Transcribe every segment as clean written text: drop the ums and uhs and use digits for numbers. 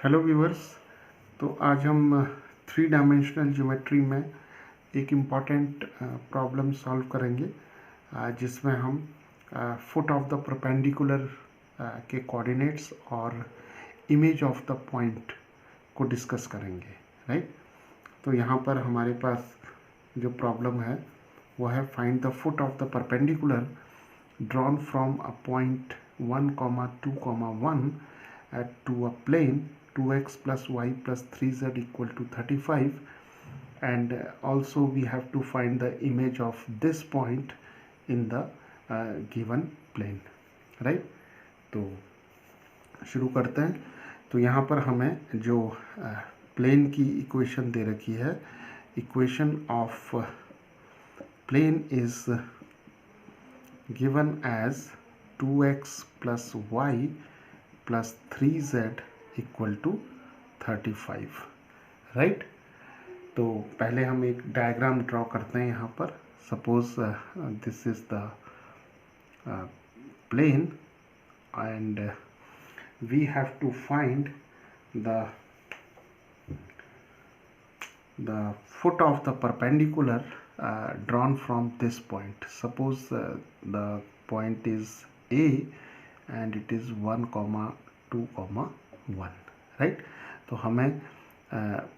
Hello viewers. तो आज हम थ्री डायमेंशनल ज्योमेट्री में एक इम्पॉर्टेंट प्रॉब्लम सॉल्व करेंगे, जिसमें हम फुट ऑफ द परपेंडिकुलर के कोऑर्डिनेट्स और इमेज ऑफ द पॉइंट को डिस्कस करेंगे, राइट। तो यहाँ पर हमारे पास जो प्रॉब्लम है वो है find the foot of the perpendicular drawn from a point 1, 2, 1 to a plane 2x plus y plus 3z equal to 35, and also we have to find the image of this point in the given plane, right। तो शुरू करते हैं। तो यहाँ पर हमें जो plane की इक्वेशन दे रखी है, equation of plane is given as 2x plus y plus 3z equal to 35, right. तो पहले हम एक डायग्राम ड्रॉ करते हैं यहाँ पर। Suppose this is the plane and we have to find the foot of the perpendicular drawn from this point. Suppose the point is A and it is 1, 2, 1, right। तो हमें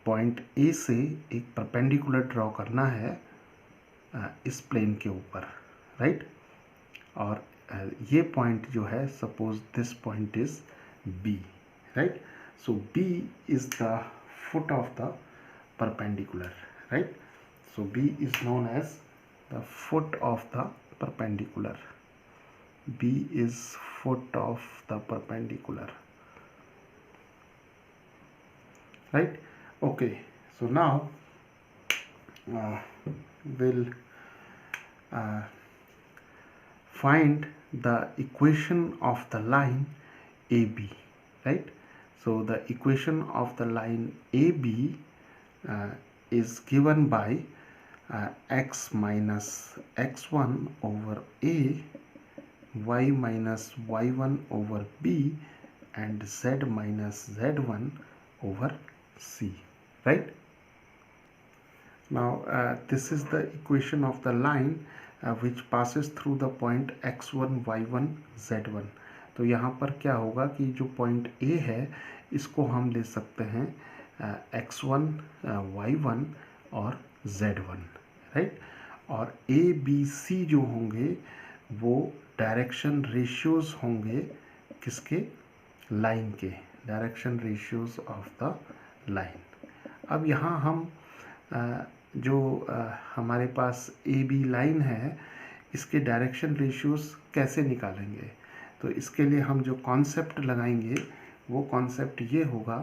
पॉइंट A से एक perpendicular draw करना है इस plane के ऊपर, right. और ये पॉइंट जो है, suppose this point is B, right. So B is the foot of the perpendicular, right। So B is known as the foot of the perpendicular. B is foot of the perpendicular, right। Okay, so now we'll find the equation of the line AB, right। So the equation of the line AB is given by x minus x1 over a, y minus y1 over b, and z minus z1 over c, right। Now this is the equation of the line which passes through the point x1 y1 z1। तो यहाँ पर क्या होगा कि जो point A है इसको हम ले सकते हैं x1 y1 और z1, राइट। और a b c जो होंगे वो डायरेक्शन रेशियोज होंगे किसके, लाइन के, direction ratios of the line. अब यहाँ हम जो हमारे पास ए बी लाइन है इसके डायरेक्शन रेशियोज कैसे निकालेंगे। तो इसके लिए हम जो कॉन्सेप्ट लगाएंगे वो कॉन्सेप्ट ये होगा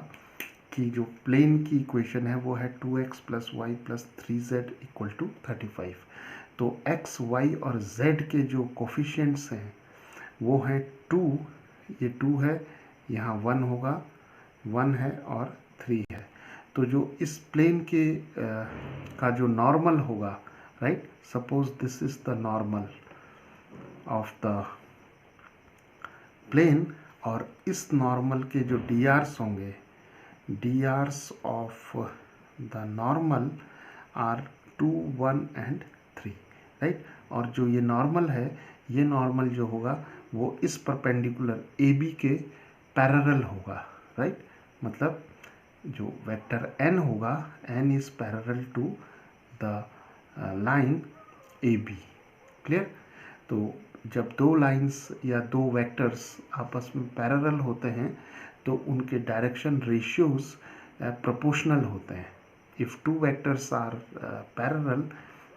कि जो प्लेन की इक्वेशन है वो है 2x plus y plus 3z equal to 35। तो x, y और z के जो कोफिशिएंट्स हैं वो हैं 2, ये 2 है, यहाँ 1 होगा, 1 है और 3 है। तो जो इस प्लेन के का जो नॉर्मल होगा, right, suppose this is the normal of the plane, और इस नॉर्मल के जो drs होंगे, drs of the normal are 2, 1 and 3, right. और जो ये नॉर्मल है, ये नॉर्मल जो होगा वो इस परपेंडिकुलर AB के पैरेलल होगा, राइट। मतलब जो वेक्टर n होगा, n is parallel to the line AB, clear. तो जब दो लाइंस या दो वेक्टर्स आपस में पैरेलल होते हैं तो उनके डायरेक्शन रेशियोज प्रोपोर्शनल होते हैं। If two vectors are parallel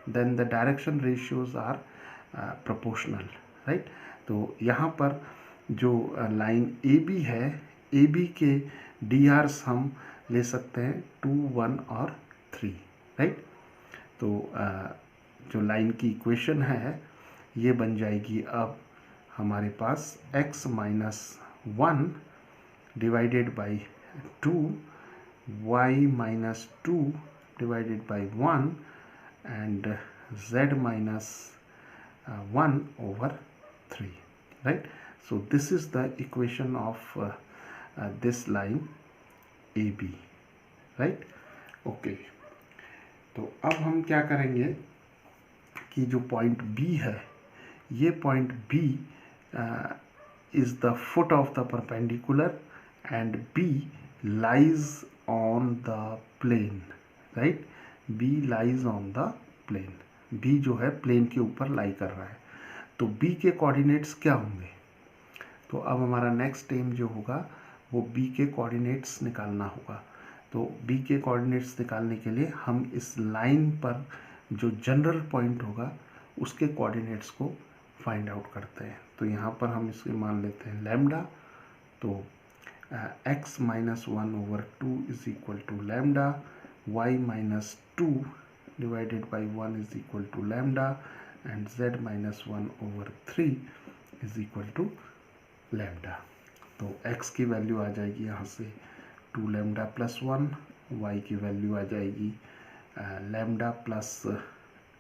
then the direction ratios are proportional, right. तो यहाँ पर जो लाइन AB है, AB के DRs हम ले सकते हैं 2, 1 और 3, राइट। तो जो लाइन की इक्वेशन है ये बन जाएगी अब हमारे पास x minus 1 divided by 2, y minus 2 divided by 1 and z minus 1 over 3, right। So this is the equation of this line A B, right. Okay, तो अब हम क्या करेंगे कि जो पॉइंट बी है, ये point B is the foot of the perpendicular and B lies on the plane, right. B lies on the plane, B जो है प्लेन के ऊपर लाई कर रहा है। तो बी के कोऑर्डिनेट्स क्या होंगे? तो अब हमारा नेक्स्ट एम जो होगा वो बी के कोऑर्डिनेट्स निकालना होगा। तो बी के कोऑर्डिनेट्स निकालने के लिए हम इस लाइन पर जो जनरल पॉइंट होगा उसके कोऑर्डिनेट्स को फाइंड आउट करते हैं। तो यहाँ पर हम इसके मान लेते हैं लैम्डा। तो x minus 1/2 is equal to lambda, y minus 2 divided by 1 is equal to lambda and z minus 1/3 is equal to lambda. तो x की वैल्यू आ जाएगी यहाँ से 2 लैम्डा प्लस 1, y की वैल्यू आ जाएगी लैम्डा प्लस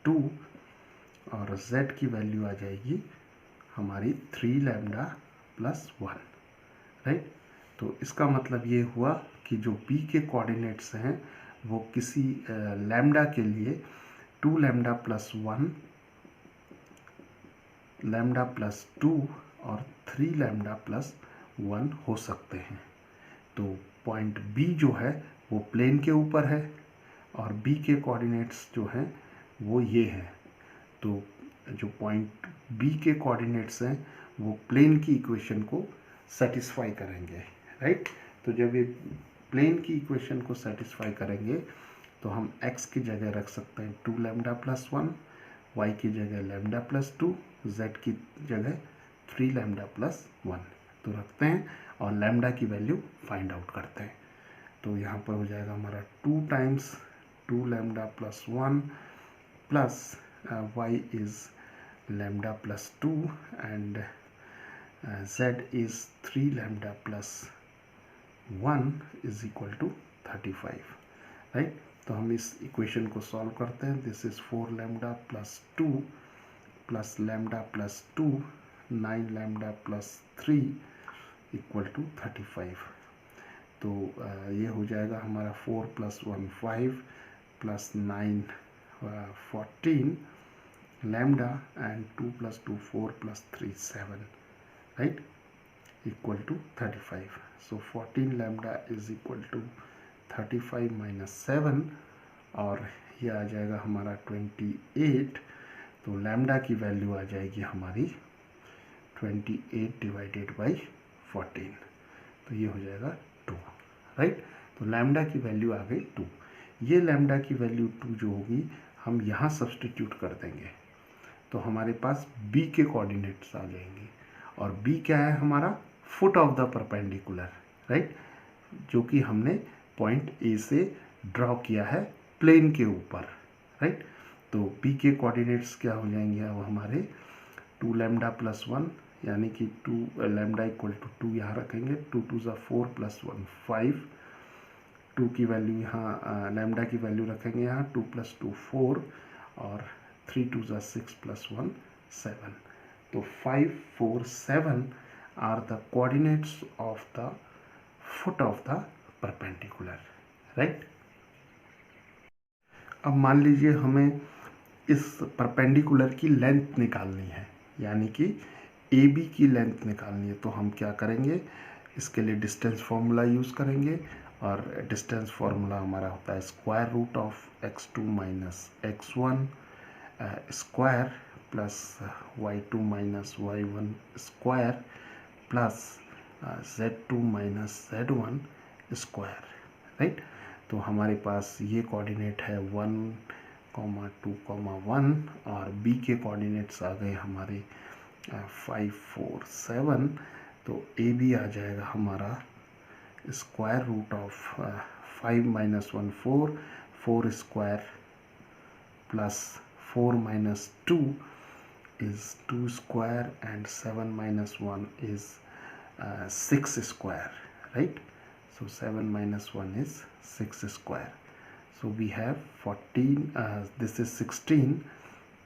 2 और z की वैल्यू आ जाएगी हमारी 3 लैम्डा प्लस 1, राइट। तो इसका मतलब ये हुआ कि जो b के कोऑर्डिनेट्स हैं वो किसी लैम्डा के लिए 2 लैम्डा प्लस 1, लैम्डा प्लस 2 और 3 लैम्डा प्लस 1 हो सकते हैं। तो पॉइंट B जो है वो प्लेन के ऊपर है और B के कोऑर्डिनेट्स जो हैं वो ये हैं। तो जो पॉइंट B के कोऑर्डिनेट्स हैं वो प्लेन की इक्वेशन को सेटिस्फाई करेंगे, राइट। तो जब ये प्लेन की इक्वेशन को सेटिस्फाई करेंगे तो हम x की जगह रख सकते हैं 2 लैम्डा प्लस 1, y की जगह लैम्डा प्लस 2, z की जगह 3 लैम्डा प्लस 1 तो रखते हैं और लैम्डा की वैल्यू फाइंड आउट करते हैं। तो यहाँ पर हो जाएगा हमारा 2 times 2 lambda plus 1 plus y is lambda plus 2 and z is 3 lambda plus 1 is equal to 35, right. तो हम इस इक्वेशन को सॉल्व करते हैं। This is 4 lambda plus 2 plus lambda plus 2 9 lambda plus 3 equal to 35। तो ये हो जाएगा हमारा 4 plus 1 5 plus 9 14 lambda and 2 plus 2 4 plus 3 7, right, equal to 35. So 14 lambda is equal to 35 minus 7 और ये आ जाएगा हमारा 28। तो लैम्डा की वैल्यू आ जाएगी हमारी 28 डिवाइडेड बाई 14, तो ये हो जाएगा 2, राइट। तो लैम्डा की वैल्यू आ गई 2। ये लैम्डा की वैल्यू 2 जो होगी हम यहाँ सब्सटीट्यूट कर देंगे तो हमारे पास b के कोऑर्डिनेट्स आ जाएंगे और b क्या है हमारा foot of the perpendicular, right, जो कि हमने पॉइंट A से ड्रॉ किया है प्लेन के ऊपर, राइट। तो b के कोऑर्डिनेट्स क्या हो जाएंगे अब हमारे 2 लैम्डा प्लस 1 यानी कि 2 लैम्डा इक्वल टू 2 यहाँ रखेंगे, 2 2 ज़ा 4 प्लस 1 5, 2 की वैल्यू यहाँ लैम्डा की वैल्यू रखेंगे यहाँ 2 प्लस 2 4 और 3 2 ज़ा 6 प्लस 1 7। तो 5 4 7 are the coordinates of the foot of the perpendicular, right. अब मान लीजिए हमें इस परपेंडिकुलर की लेंथ निकालनी है यानी कि ए बी की लेंथ निकालनी है। तो हम क्या करेंगे, इसके लिए डिस्टेंस फार्मूला यूज़ करेंगे और डिस्टेंस फार्मूला हमारा होता है square root of x2 minus x1 square plus y2 minus y1 square plus z2 minus z1 square, right. तो हमारे पास ये कोऑर्डिनेट है 1, 2, 1 और b के कोऑर्डिनेट्स आ गए हमारे 5 4 7। तो ए बी आ जाएगा हमारा square root of 5 minus 1 4, 4 square plus 4 minus 2 is 2 square and 7 minus 1 is 6 square, right. So 7 minus 1 is 6 square. So we have 14, this is 16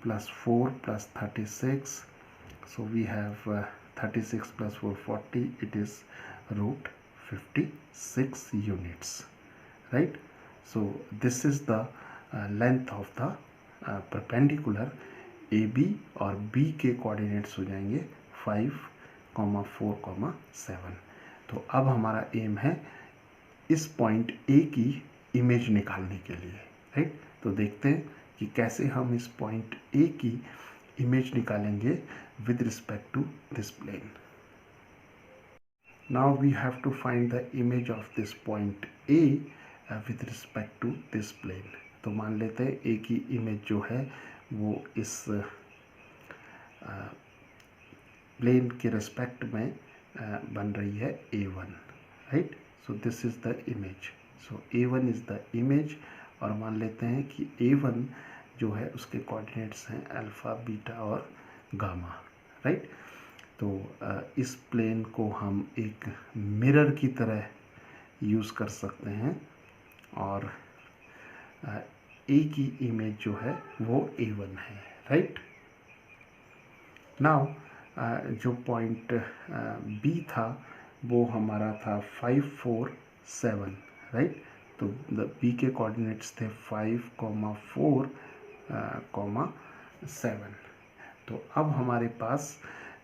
plus 4 plus 36. So we have 36 plus 4 40, it is root 56 units, right? So this is the length of the perpendicular AB और B के coordinates हो जाएंगे 5, 4, 7। तो अब हमारा M है इस point A की इमेज निकालने के लिए, राइट? तो देखते हैं कि कैसे हम इस पॉइंट ए की इमेज निकालेंगे with respect to this plane. Now we have to find the image of this point A with respect to this plane. तो मान लेते हैं A की इमेज जो है वो इस प्लेन के रिस्पेक्ट में बन रही है A1, right? So this is the image. So A1 is the image और मान लेते हैं कि A1 जो है उसके कोऑर्डिनेट्स हैं अल्फ़ा, बीटा और गामा, राइट? तो इस प्लेन को हम एक मिरर की तरह यूज़ कर सकते हैं और ए की इमेज जो है वो A1 है, राइट? नाउ जो पॉइंट बी था वो हमारा था 5, 4, 7, राइट? तो बी के कोऑर्डिनेट्स थे 5, 4, 7। तो अब हमारे पास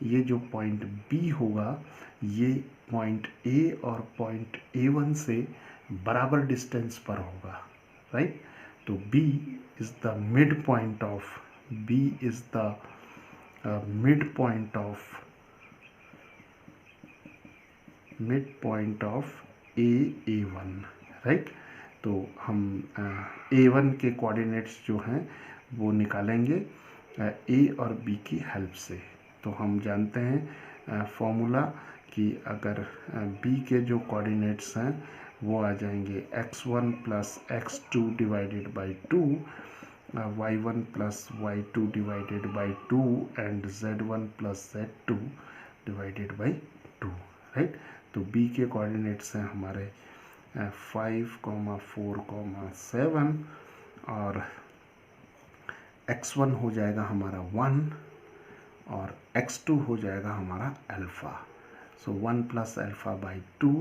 ये जो पॉइंट बी होगा ये पॉइंट ए और पॉइंट A1 से बराबर डिस्टेंस पर होगा, राइट? तो B is the mid point of mid point of A1, right? तो हम A1 के कोऑर्डिनेट्स जो हैं वो निकालेंगे A और B की हेल्प से। तो हम जानते हैं फॉर्मूला कि अगर B के जो कोऑर्डिनेट्स हैं वो आ जाएंगे x1 plus x2 divided by 2, y1 plus y2 divided by 2 and z1 plus z2 divided by 2, right? तो B के कोऑर्डिनेट्स हैं हमारे 5, 4, 7 और x1 हो जाएगा हमारा 1 और x2 हो जाएगा हमारा alpha. So 1 plus alpha by 2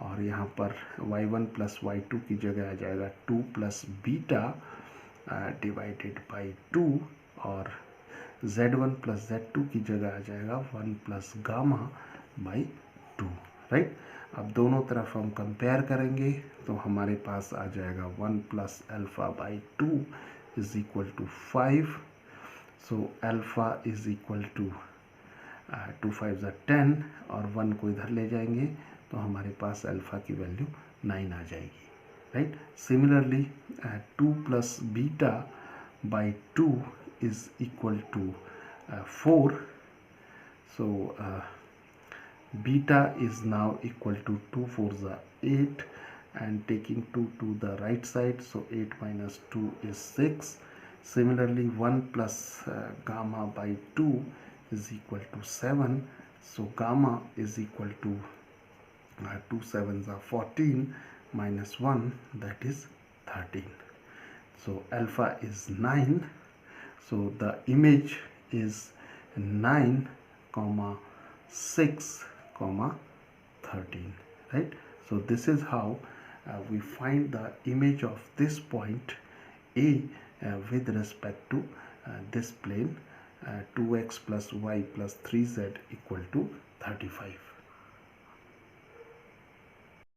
और यहाँ पर y1 प्लस y2 की जगह आ जाएगा 2 प्लस बीटा डिवाइडेड बाई 2 और z1 प्लस z2 की जगह आ जाएगा 1 प्लस गामा बाई 2, राइट? अब दोनों तरफ हम कंपेयर करेंगे तो हमारे पास आ जाएगा 1 plus alpha by 2 is equal to 5। So alpha is equal to 2 5 10 और 1 को इधर ले जाएंगे तो हमारे पास अल्फ़ा की वैल्यू 9 आ जाएगी, right? Similarly 2 plus beta by 2 is equal to 4। So beta is now equal to 2 4s are 8 and taking 2 to the right side, so 8 minus 2 is 6. Similarly 1 plus gamma by 2 is equal to 7, so gamma is equal to 2 7s are 14 minus 1, that is 13. So alpha is 9, so the image is 9, 6, 13, right? So this is how we find the image of this point A with respect to this plane 2x plus y plus 3z equal to 35.